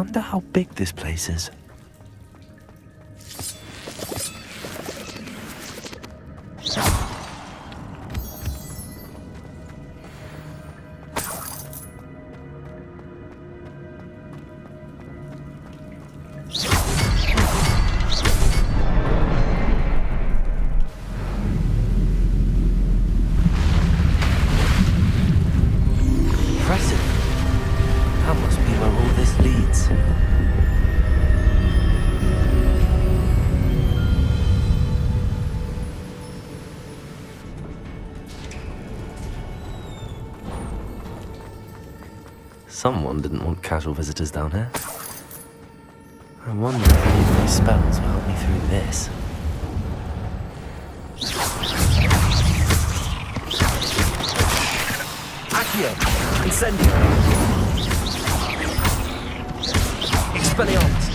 Wonder how big this place is. Someone didn't want casual visitors down here. I wonder if any of these spells will help me through this. Accio! Incendio! Expelliarmus!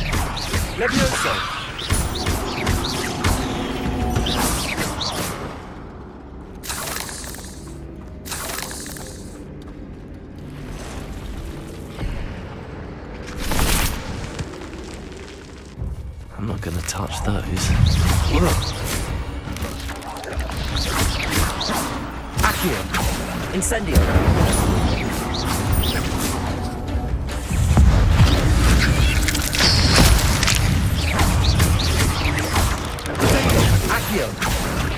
Levioso! I'm not gonna touch those. Accio! Incendio! Accio!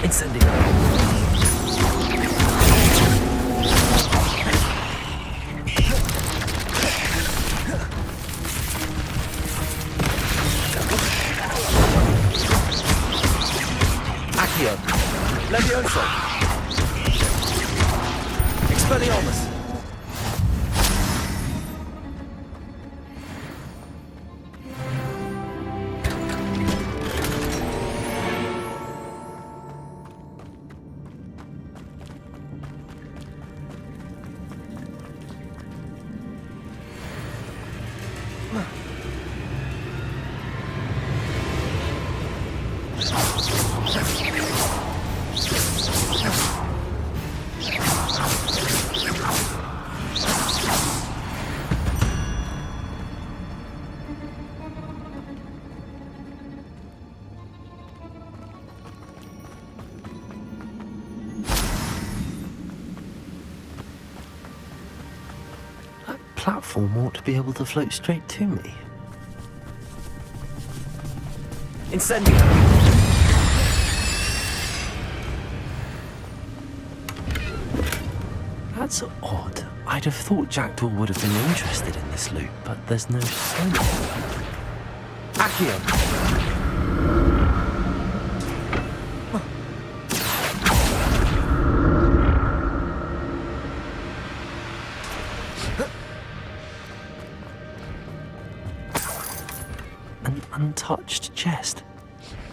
Incendio! Accio! Levioso! Expelliarmus! Platform ought to be able to float straight to me. Incendio! That's odd. I'd have thought Jackdaw would have been interested in this loot, but there's no sign of it. Accio! An untouched chest.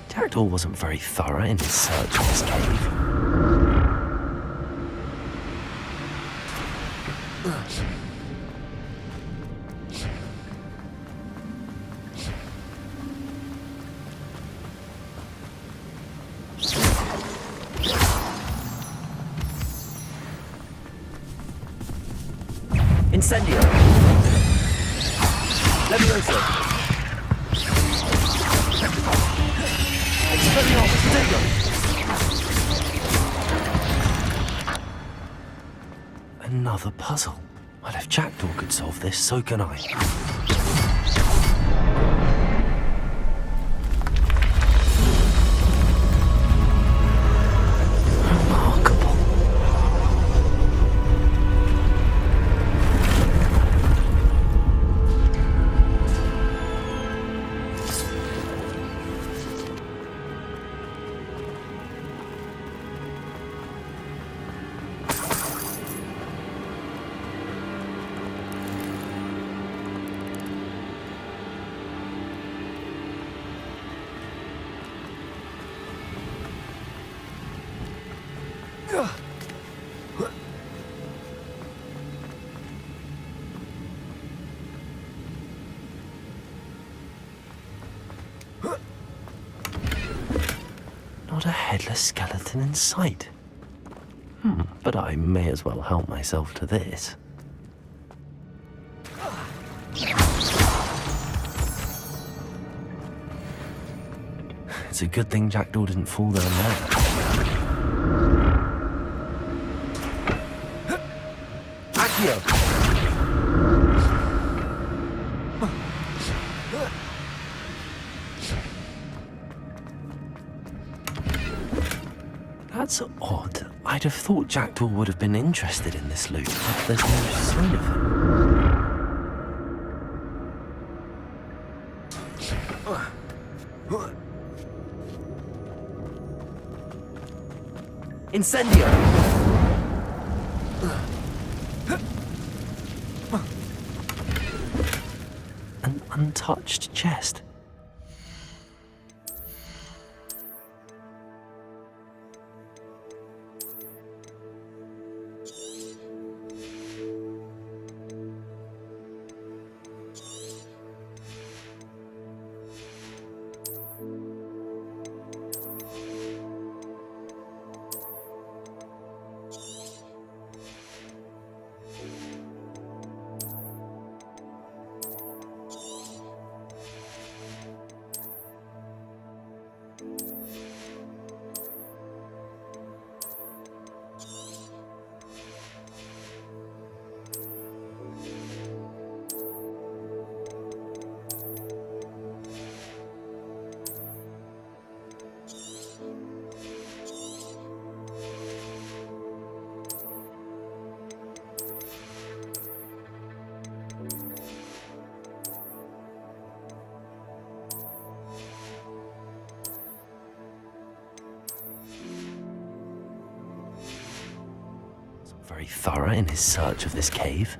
Jackdaw wasn't very thorough in his search of this cave. Incendio! Levioso! Expelliarmus! Another puzzle. Well, if Jackdaw could solve this, so can I. Remarkable. Not a headless skeleton in sight. But I may as well help myself to this. It's a good thing Jackdaw didn't fall down there. Accio! That's odd. I'd have thought Jackdaw would have been interested in this loot, but there's no sign of him. Incendio! An untouched chest. Very thorough in his search of this cave.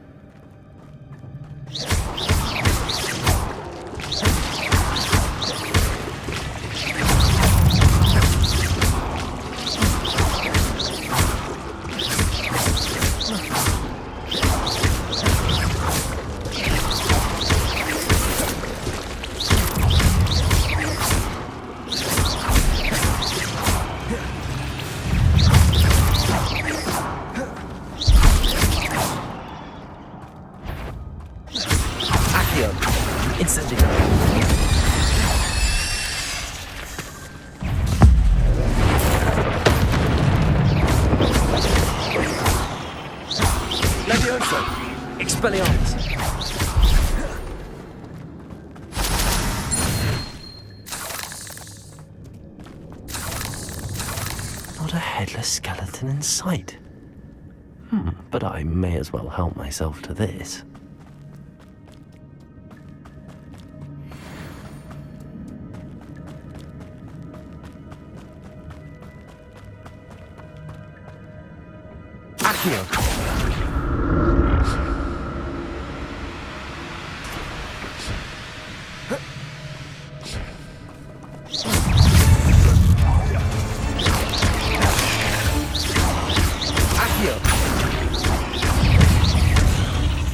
Expelliarmus! Not a headless skeleton in sight. But I may as well help myself to this. Accio!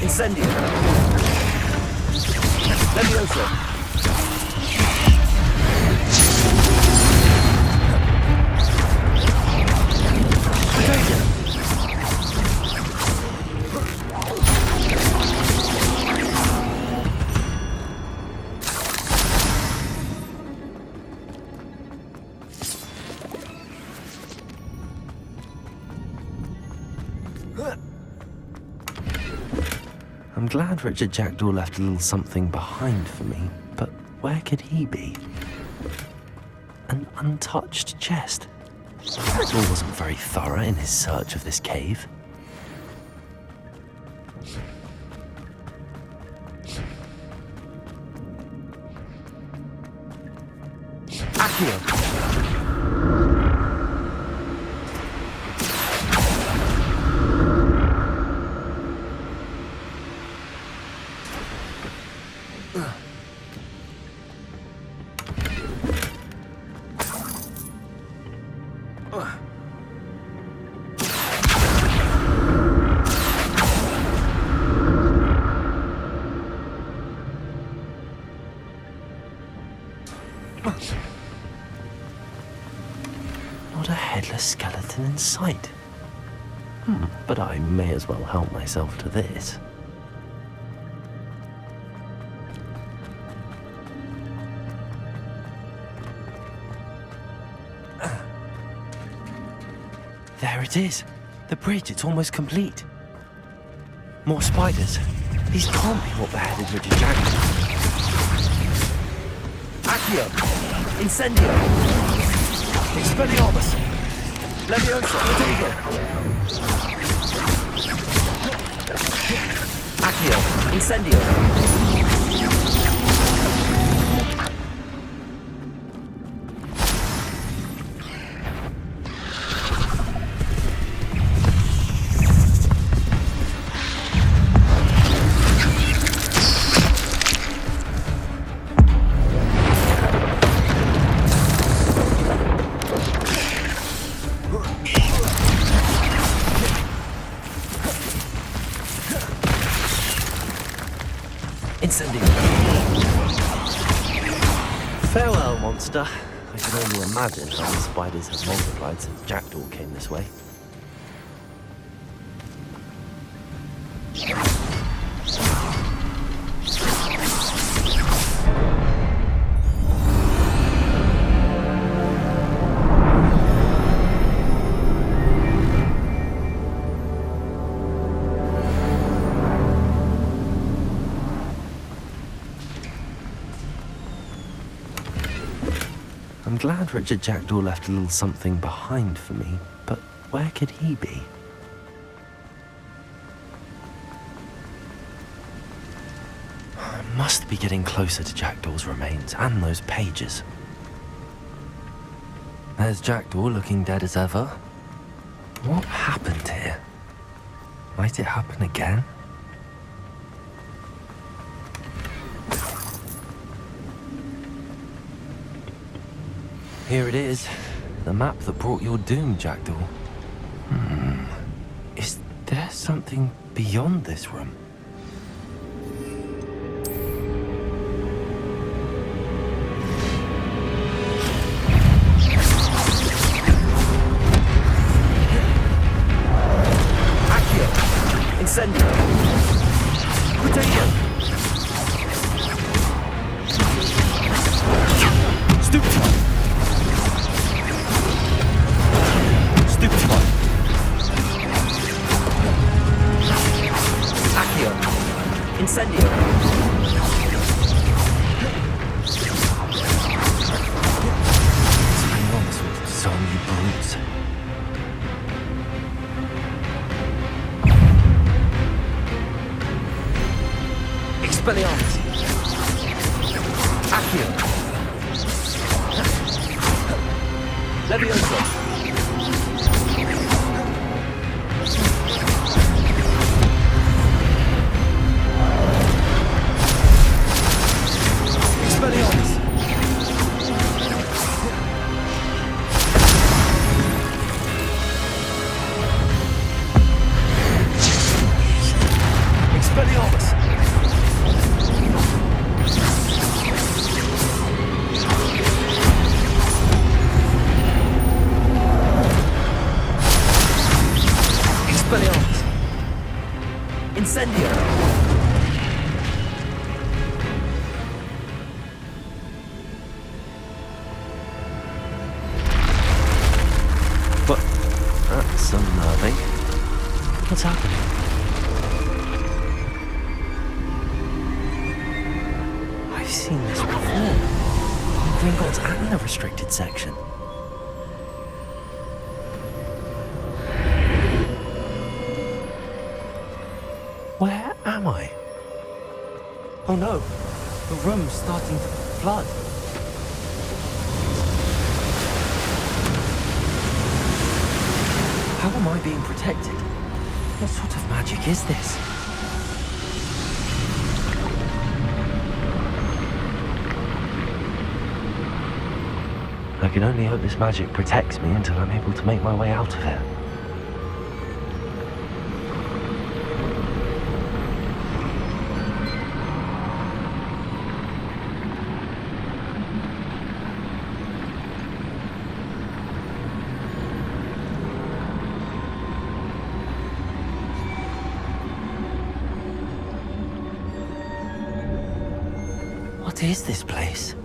Incendio! Levioso! Potato! I'm glad Richard Jackdaw left a little something behind for me, but where could he be? An untouched chest. Jackdaw wasn't very thorough in his search of this cave. Accio! Not a headless skeleton in sight. But I may as well help myself to this. There it is. The bridge, it's almost complete. More spiders. These can't be what beheaded Richard Jackson. Accio! Incendio! Expelliarmus! Leviosa! Protego! Accio! Incendio! Incendio! Farewell, monster. I can only imagine how the spiders have multiplied since Jackdaw came this way. I'm glad Richard Jackdaw left a little something behind for me, but where could he be? I must be getting closer to Jackdaw's remains and those pages. There's Jackdaw looking dead as ever. What happened here? Might it happen again? Here it is, the map that brought your doom, Jackdaw. Is there something beyond this room? Accio! Incendio! Protego! Stupefy! Stupefy! Accio! Incendio! Enormous with zombie brutes. Expelliarmus! Accio! Leviosa! Expelliarmus! Expelliarmus! Expelliarmus! Incendio! But that's unnerving. What's happening? I've seen this before. In Gringotts and the restricted section. Where am I? Oh no, the room's starting to flood. How am I being protected? What sort of magic is this? I can only hope this magic protects me until I'm able to make my way out of here. What is this place?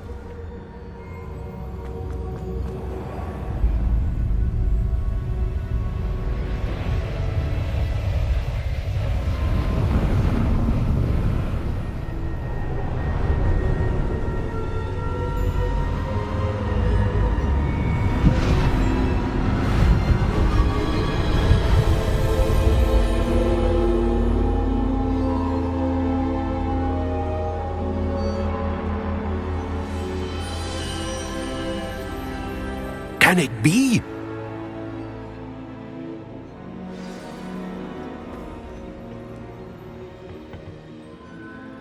can it be?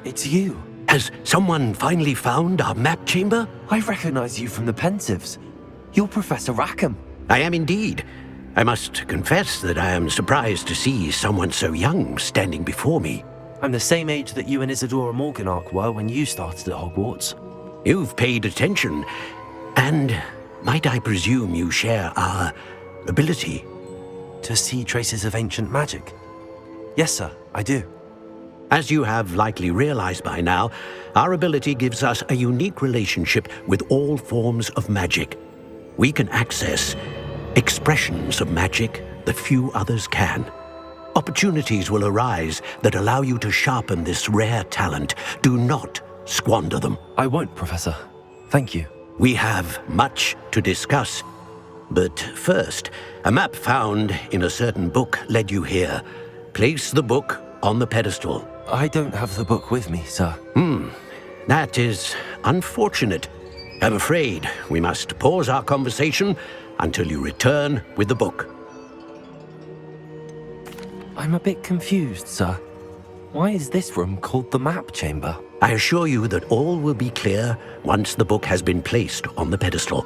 It's you. Has someone finally found our map chamber? I recognize you from the Pensieves. You're Professor Rackham. I am indeed. I must confess that I am surprised to see someone so young standing before me. I'm the same age that you and Isadora Morganach were when you started at Hogwarts. You've paid attention, and might I presume you share our ability? To see traces of ancient magic? Yes, sir, I do. As you have likely realized by now, our ability gives us a unique relationship with all forms of magic. We can access expressions of magic that few others can. Opportunities will arise that allow you to sharpen this rare talent. Do not squander them. I won't, Professor. Thank you. We have much to discuss. But first, a map found in a certain book led you here. Place the book on the pedestal. I don't have the book with me, sir. That is unfortunate. I'm afraid we must pause our conversation until you return with the book. I'm a bit confused, sir. Why is this room called the map chamber? I assure you that all will be clear once the book has been placed on the pedestal.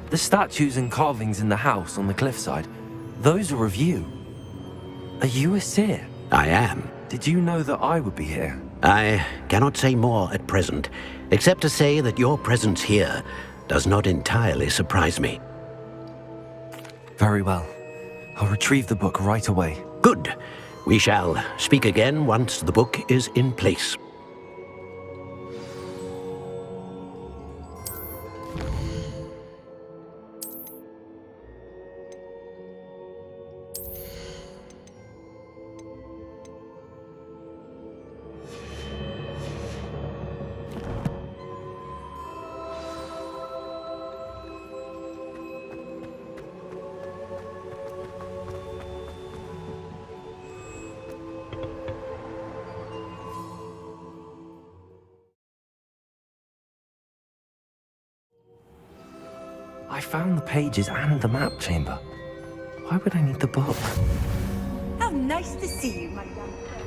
The statues and carvings in the house on the cliffside, those are of you. Are you a seer? I am. Did you know that I would be here? I cannot say more at present, except to say that your presence here does not entirely surprise me. Very well. I'll retrieve the book right away. Good. We shall speak again once the book is in place. I found the pages and the map chamber. Why would I need the book? How nice to see you, my young friend.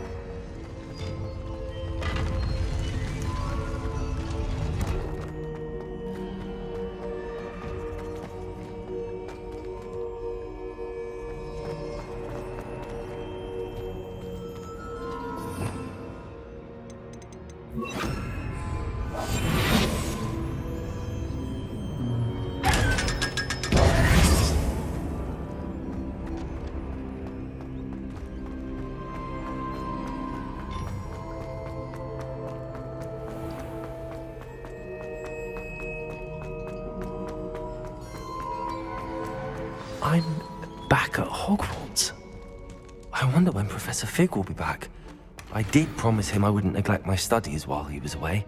I'm back at Hogwarts. I wonder when Professor Fig will be back. I did promise him I wouldn't neglect my studies while he was away.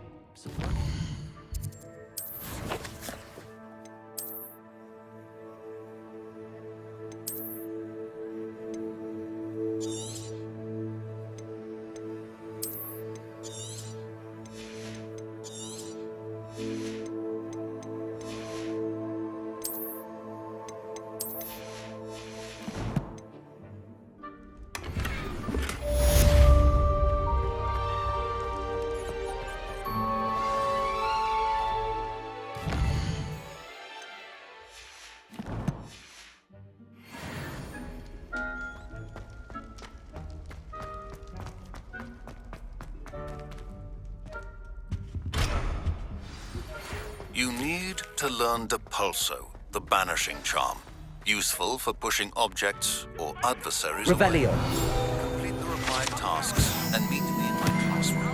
You need to learn Depulso, the banishing charm. Useful for pushing objects or adversaries away. Revelio. Complete the required tasks and meet me in my classroom.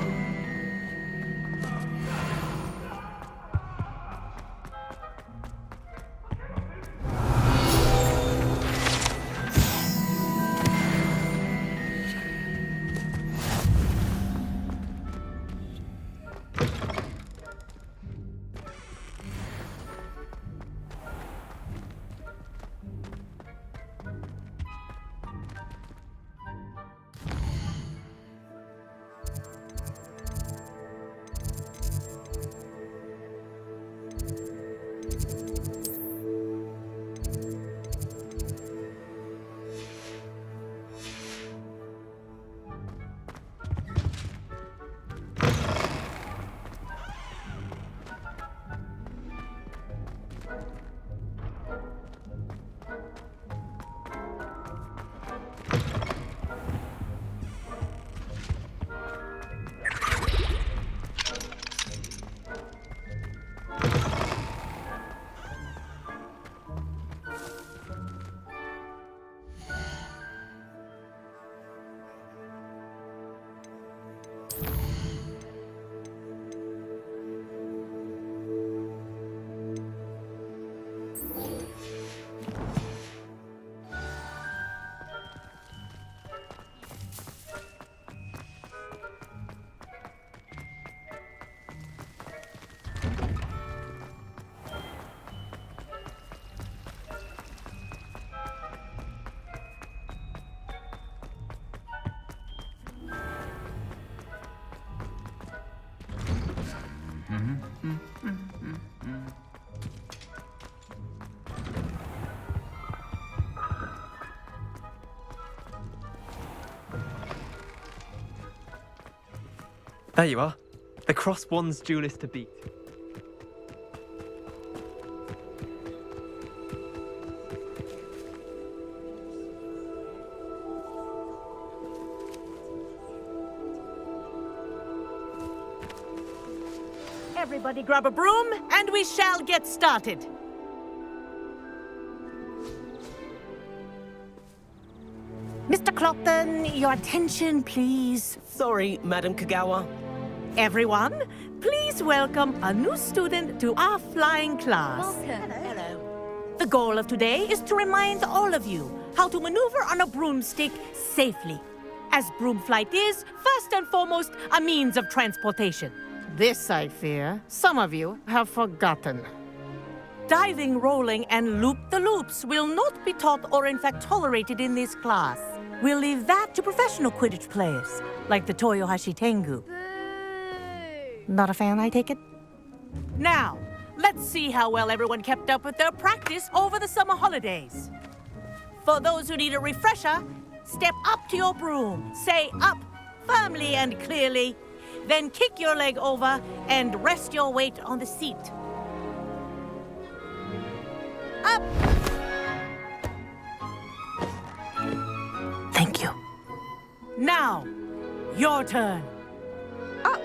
There you are. The Cross Wands duelist to beat. Everybody grab a broom, and we shall get started. Mr. Clopton, your attention, please. Sorry, Madam Kagawa. Everyone, please welcome a new student to our flying class. Welcome. Hello. The goal of today is to remind all of you how to maneuver on a broomstick safely, as broom flight is, first and foremost, a means of transportation. This, I fear, some of you have forgotten. Diving, rolling, and loop-the-loops will not be taught or in fact tolerated in this class. We'll leave that to professional Quidditch players, like the Toyohashi Tengu. Not a fan, I take it? Now, let's see how well everyone kept up with their practice over the summer holidays. For those who need a refresher, step up to your broom, say up firmly and clearly, then kick your leg over and rest your weight on the seat. Up! Thank you. Now, your turn. Up.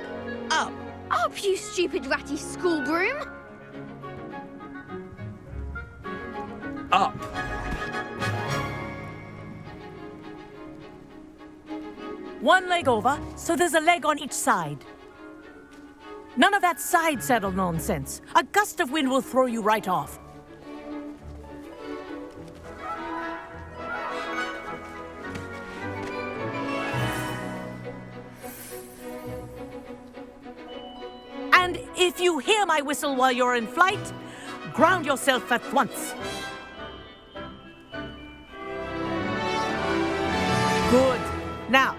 Up. Up, you stupid ratty school broom. Up. One leg over, so there's a leg on each side. None of that side saddle nonsense. A gust of wind will throw you right off. And if you hear my whistle while you're in flight, ground yourself at once. Good. Now,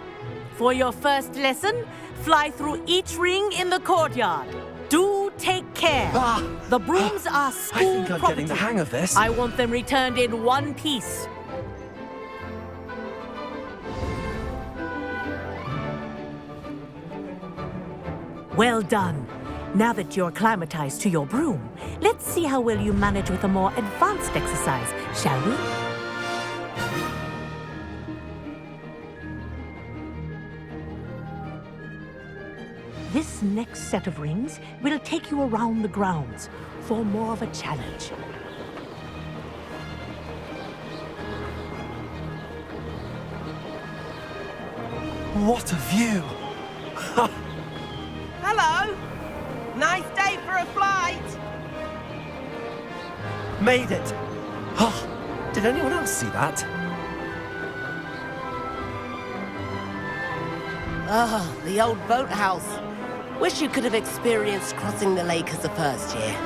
for your first lesson, fly through each ring in the courtyard. Do take care. The brooms are school I think I'm property. getting the hang of this. I want them returned in one piece. Well done. Now that you're acclimatized to your broom, let's see how well you manage with a more advanced exercise, shall we? This next set of rings will take you around the grounds for more of a challenge. What a view! Hello. Nice day for a flight. Made it! Oh, did anyone else see that? Oh, the old boathouse. Wish you could have experienced crossing the lake as a first year.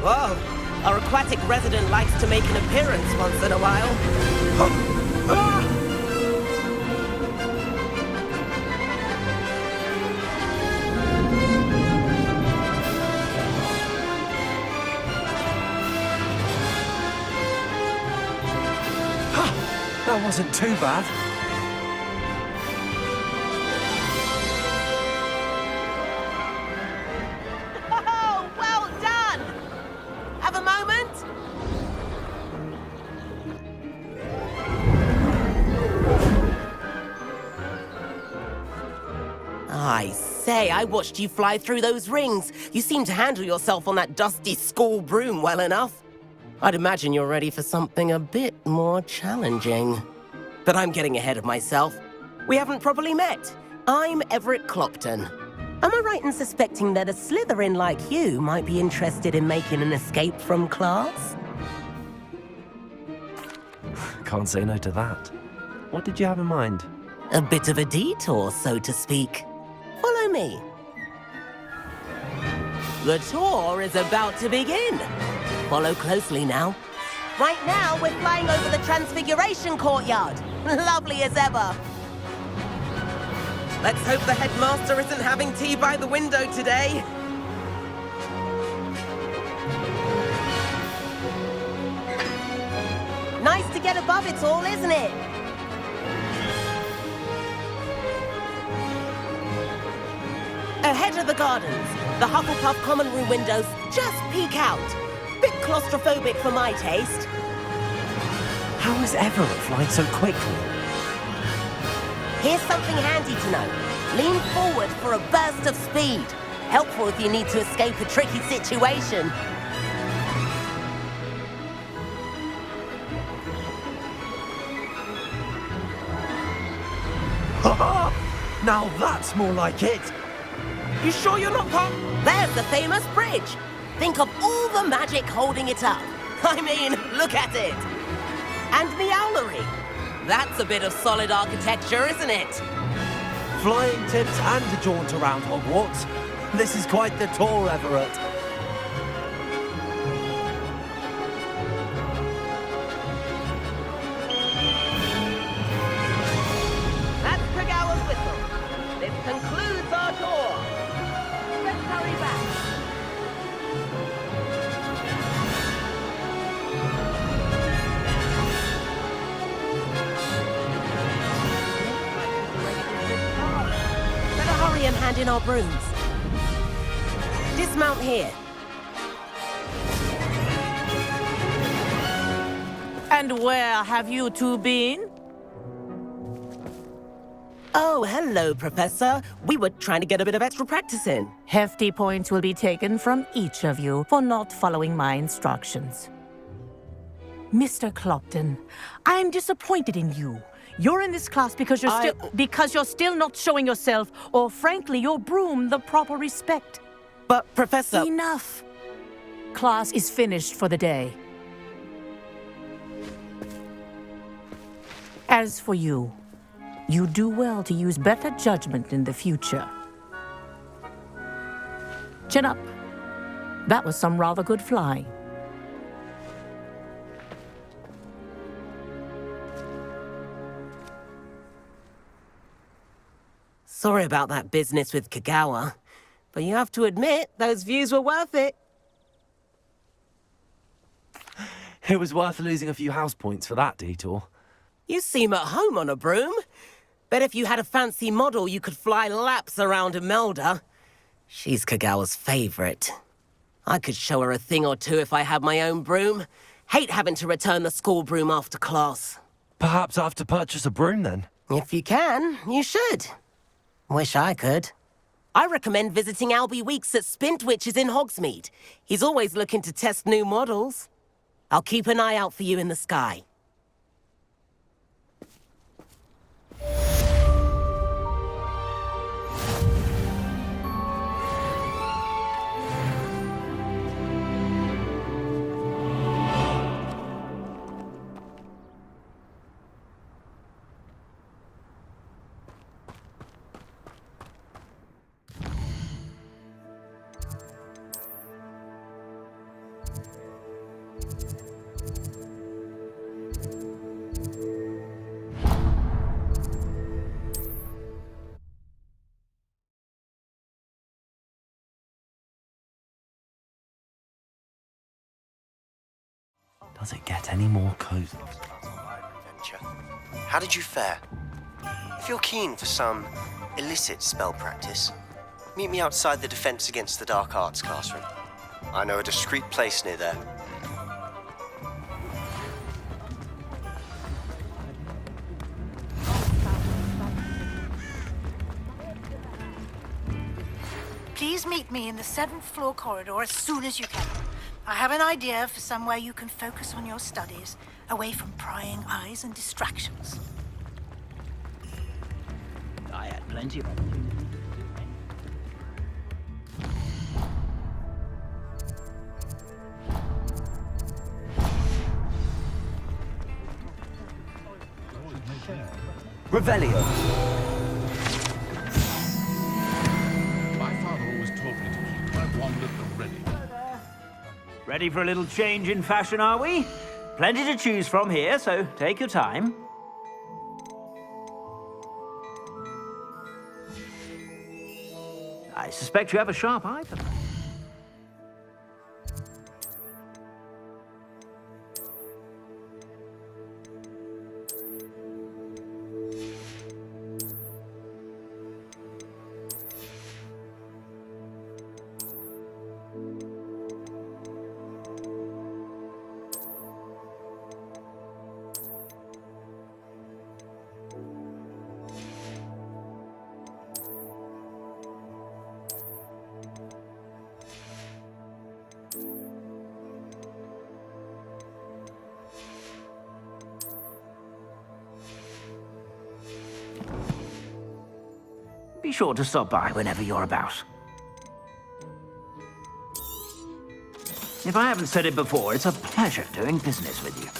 Whoa, our aquatic resident likes to make an appearance once in a while. That wasn't too bad. Oh, well done! Have a moment? I say, I watched you fly through those rings. You seem to handle yourself on that dusty school broom well enough. I'd imagine you're ready for something a bit more challenging. But I'm getting ahead of myself. We haven't properly met. I'm Everett Clopton. Am I right in suspecting that a Slytherin like you might be interested in making an escape from class? Can't say no to that. What did you have in mind? A bit of a detour, so to speak. Follow me. The tour is about to begin. Follow closely now. Right now, we're flying over the Transfiguration Courtyard. Lovely as ever. Let's hope the headmaster isn't having tea by the window today. Nice to get above it all, isn't it? Ahead of the gardens, the Hufflepuff common room windows just peek out. Bit claustrophobic for my taste. How is Everett flying so quickly? Here's something handy to know. Lean forward for a burst of speed. Helpful if you need to escape a tricky situation. Now that's more like it. You sure you're not pop? There's the famous bridge. Think of all the magic holding it up. I mean, look at it. And the owlery. That's a bit of solid architecture, isn't it? Flying tips and a jaunt around Hogwarts. This is quite the tour, Everett. That's Kagawa's whistle. This concludes our tour. Let's hurry back. Better hurry and hand in our brooms. Dismount here. And where have you two been? Oh, hello, Professor. We were trying to get a bit of extra practice in. Hefty points will be taken from each of you for not following my instructions. Mr. Clopton, I'm disappointed in you. You're in this class because you're still not showing yourself, or frankly, your broom the proper respect. But, Professor... Enough. Class is finished for the day. As for you, you do well to use better judgment in the future. Chin up. That was some rather good flying. Sorry about that business with Kagawa, but you have to admit, those views were worth it. It was worth losing a few house points for that detour. You seem at home on a broom. Bet if you had a fancy model, you could fly laps around Imelda. She's Kagawa's favorite. I could show her a thing or two if I had my own broom. Hate having to return the school broom after class. Perhaps I have to purchase a broom then. If you can, you should. Wish I could. I recommend visiting Albie Weeks at Spintwitches in Hogsmeade. He's always looking to test new models. I'll keep an eye out for you in the sky. Does it get any more cozy? How did you fare? If you're keen for some illicit spell practice, meet me outside the Defense Against the Dark Arts classroom. I know a discreet place near there. Please meet me in the 7th floor corridor as soon as you can. I have an idea for somewhere you can focus on your studies, away from prying eyes and distractions. I had plenty of opportunities. Revelio. My father always taught me to keep my wand at the ready. Ready for a little change in fashion, are we? Plenty to choose from here, so take your time. suspect you have a sharp eye for that. Be sure to stop by whenever you're about. If I haven't said it before, it's a pleasure doing business with you.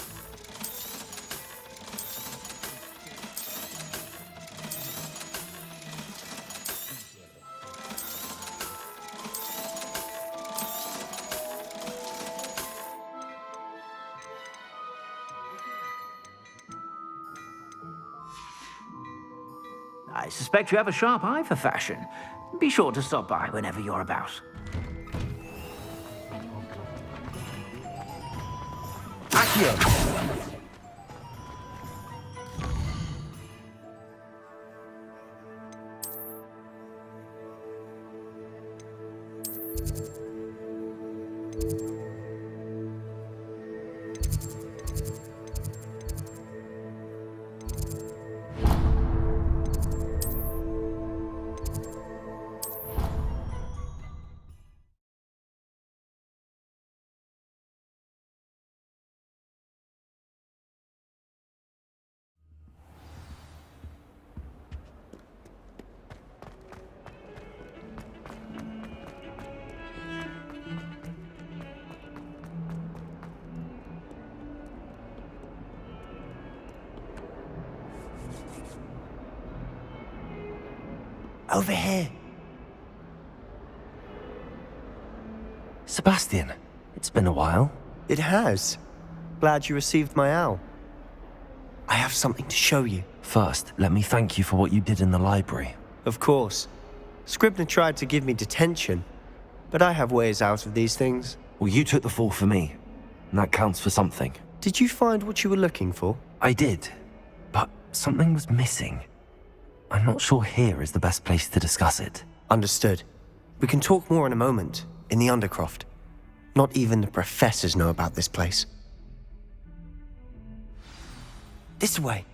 I suspect you have a sharp eye for fashion. Be sure to stop by whenever you're about. Accio! Over here. Sebastian, it's been a while. It has. Glad you received my owl. I have something to show you. First, let me thank you for what you did in the library. Of course. Scribner tried to give me detention, but I have ways out of these things. Well, you took the fall for me, and that counts for something. Did you find what you were looking for? I did, but something was missing. I'm not sure here is the best place to discuss it. Understood. We can talk more in a moment, in the Undercroft. Not even the professors know about this place. This way.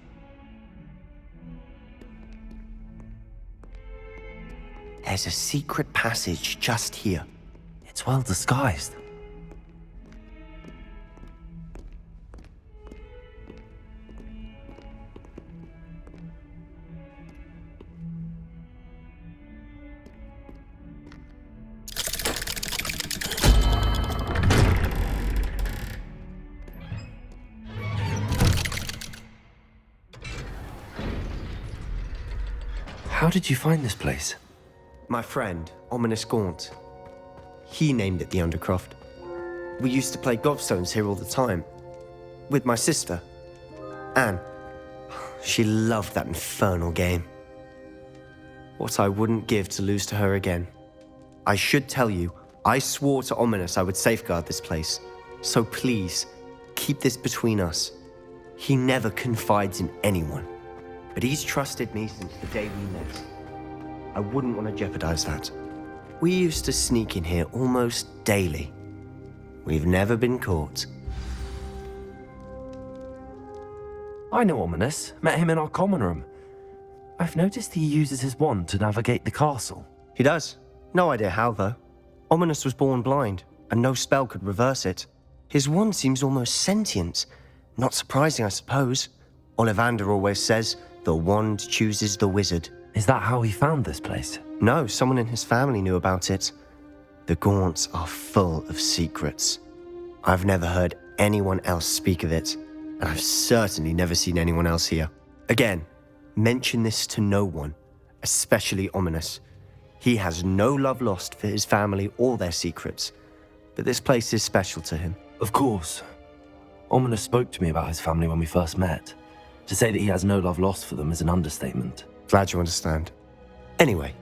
There's a secret passage just here. It's well disguised. How did you find this place? My friend, Ominous Gaunt. He named it the Undercroft. We used to play gobstones here all the time. With my sister, Anne. She loved that infernal game. What I wouldn't give to lose to her again. I should tell you, I swore to Ominous I would safeguard this place. So please, keep this between us. He never confides in anyone. But he's trusted me since the day we met. I wouldn't want to jeopardize that. We used to sneak in here almost daily. We've never been caught. I know Ominous. Met him in our common room. I've noticed he uses his wand to navigate the castle. He does. No idea how, though. Ominous was born blind, and no spell could reverse it. His wand seems almost sentient. Not surprising, I suppose. Ollivander always says, the wand chooses the wizard. Is that how he found this place? No, someone in his family knew about it. The Gaunts are full of secrets. I've never heard anyone else speak of it, and I've certainly never seen anyone else here. Again, mention this to no one, especially Ominous. He has no love lost for his family or their secrets, but this place is special to him. Of course. Ominous spoke to me about his family when we first met. To say that he has no love lost for them is an understatement. Glad you understand. Anyway,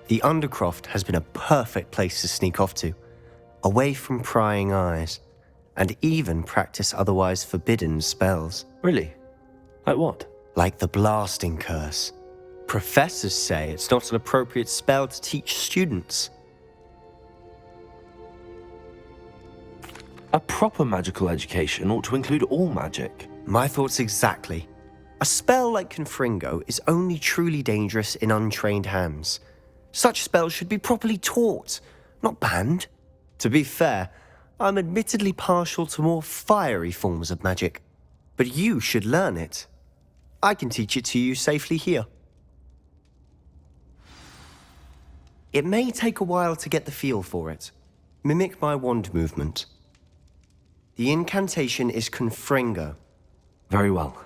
The Undercroft has been a perfect place to sneak off to, away from prying eyes, and even practice otherwise forbidden spells. Really? Like what? Like the blasting curse. Professors say it's not an appropriate spell to teach students. A proper magical education ought to include all magic. My thoughts exactly. A spell like Confringo is only truly dangerous in untrained hands. Such spells should be properly taught, not banned. To be fair, I'm admittedly partial to more fiery forms of magic. But you should learn it. I can teach it to you safely here. It may take a while to get the feel for it. Mimic my wand movement. The incantation is Confringo. Very well.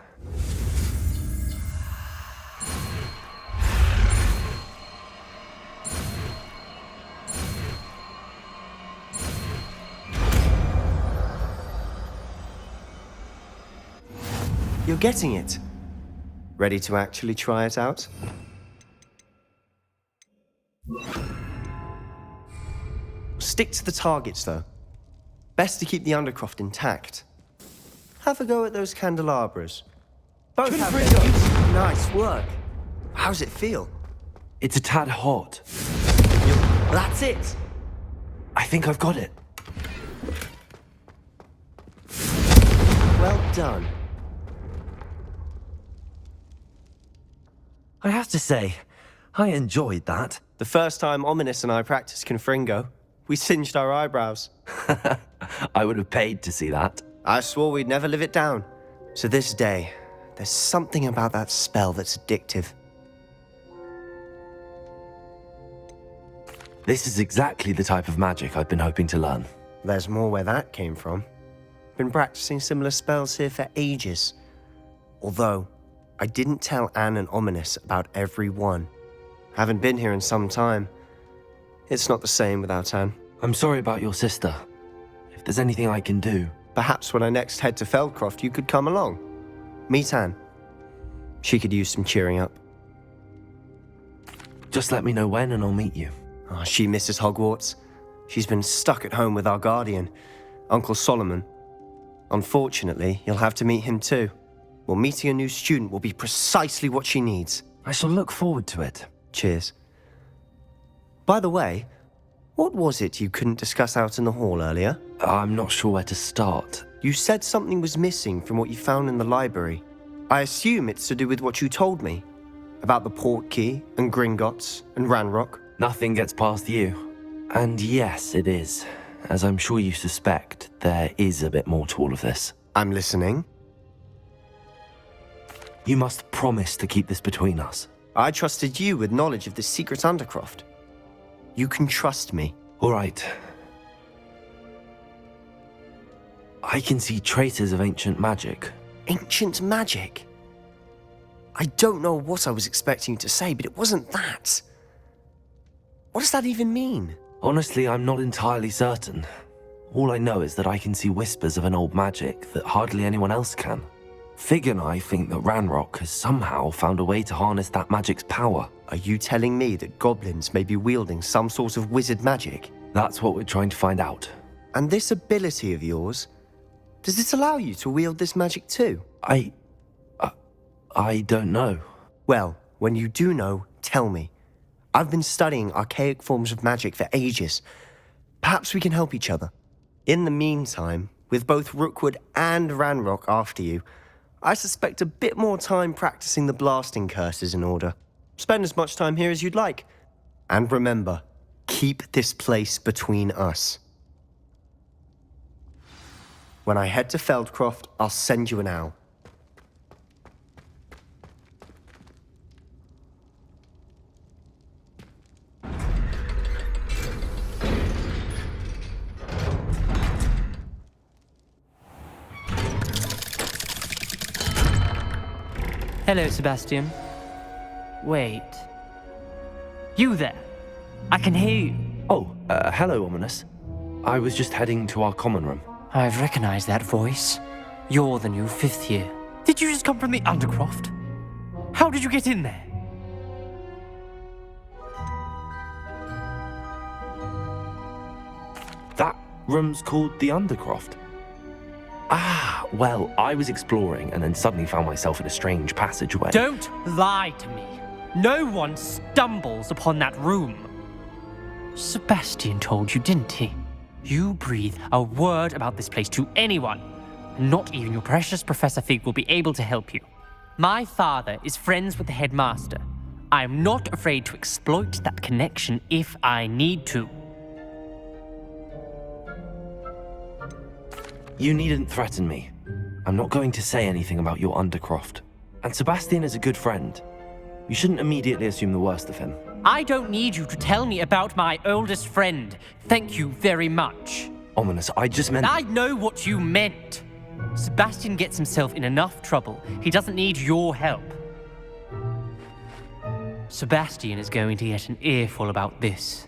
You're getting it. Ready to actually try it out? Stick to the targets, though. Best to keep the Undercroft intact. Have a go at those candelabras. Both have it. Nice work. How's it feel? It's a tad hot. That's it. I think I've got it. Well done. I have to say, I enjoyed that. The first time Ominous and I practiced Confringo, we singed our eyebrows. I would have paid to see that. I swore we'd never live it down. To this day, there's something about that spell that's addictive. This is exactly the type of magic I've been hoping to learn. There's more where that came from. Been practicing similar spells here for ages. Although, I didn't tell Anne and Ominous about every one. Haven't been here in some time. It's not the same without Anne. I'm sorry about your sister. If there's anything I can do... Perhaps when I next head to Feldcroft, you could come along. Meet Anne. She could use some cheering up. Just let me know when and I'll meet you. Oh, she misses Hogwarts. She's been stuck at home with our guardian, Uncle Solomon. Unfortunately, you'll have to meet him too. Well, meeting a new student will be precisely what she needs. I shall look forward to it. Cheers. By the way, what was it you couldn't discuss out in the hall earlier? I'm not sure where to start. You said something was missing from what you found in the library. I assume it's to do with what you told me. About the Portkey and Gringotts and Ranrock. Nothing gets past you. And yes, it is. As I'm sure you suspect, there is a bit more to all of this. I'm listening. You must promise to keep this between us. I trusted you with knowledge of the secret Undercroft. You can trust me. All right. I can see traces of ancient magic. Ancient magic? I don't know what I was expecting you to say, but it wasn't that. What does that even mean? Honestly, I'm not entirely certain. All I know is that I can see whispers of an old magic that hardly anyone else can. Fig and I think that Ranrock has somehow found a way to harness that magic's power. Are you telling me that goblins may be wielding some sort of wizard magic? That's what we're trying to find out. And this ability of yours, does it allow you to wield this magic too? I don't know. Well, when you do know, tell me. I've been studying archaic forms of magic for ages. Perhaps we can help each other. In the meantime, with both Rookwood and Ranrock after you, I suspect a bit more time practicing the blasting curse is in order. Spend as much time here as you'd like. And remember, keep this place between us. When I head to Feldcroft, I'll send you an owl. Hello, Sebastian. Wait. You there? I can hear you. Oh, hello, Ominous. I was just heading to our common room. I've recognized that voice. You're the new 5th year. Did you just come from the Undercroft? How did you get in there? room's called the Undercroft. Ah, well, I was exploring and then suddenly found myself in a strange passageway. Don't lie to me. No one stumbles upon that room. Sebastian told you, didn't he? You breathe a word about this place to anyone, and not even your precious Professor Fig will be able to help you. My father is friends with the headmaster. I am not afraid to exploit that connection if I need to. You needn't threaten me. I'm not going to say anything about your Undercroft. And Sebastian is a good friend. You shouldn't immediately assume the worst of him. I don't need you to tell me about my oldest friend. Thank you very much. Ominous, I just meant... I know what you meant. Sebastian gets himself in enough trouble. He doesn't need your help. Sebastian is going to get an earful about this.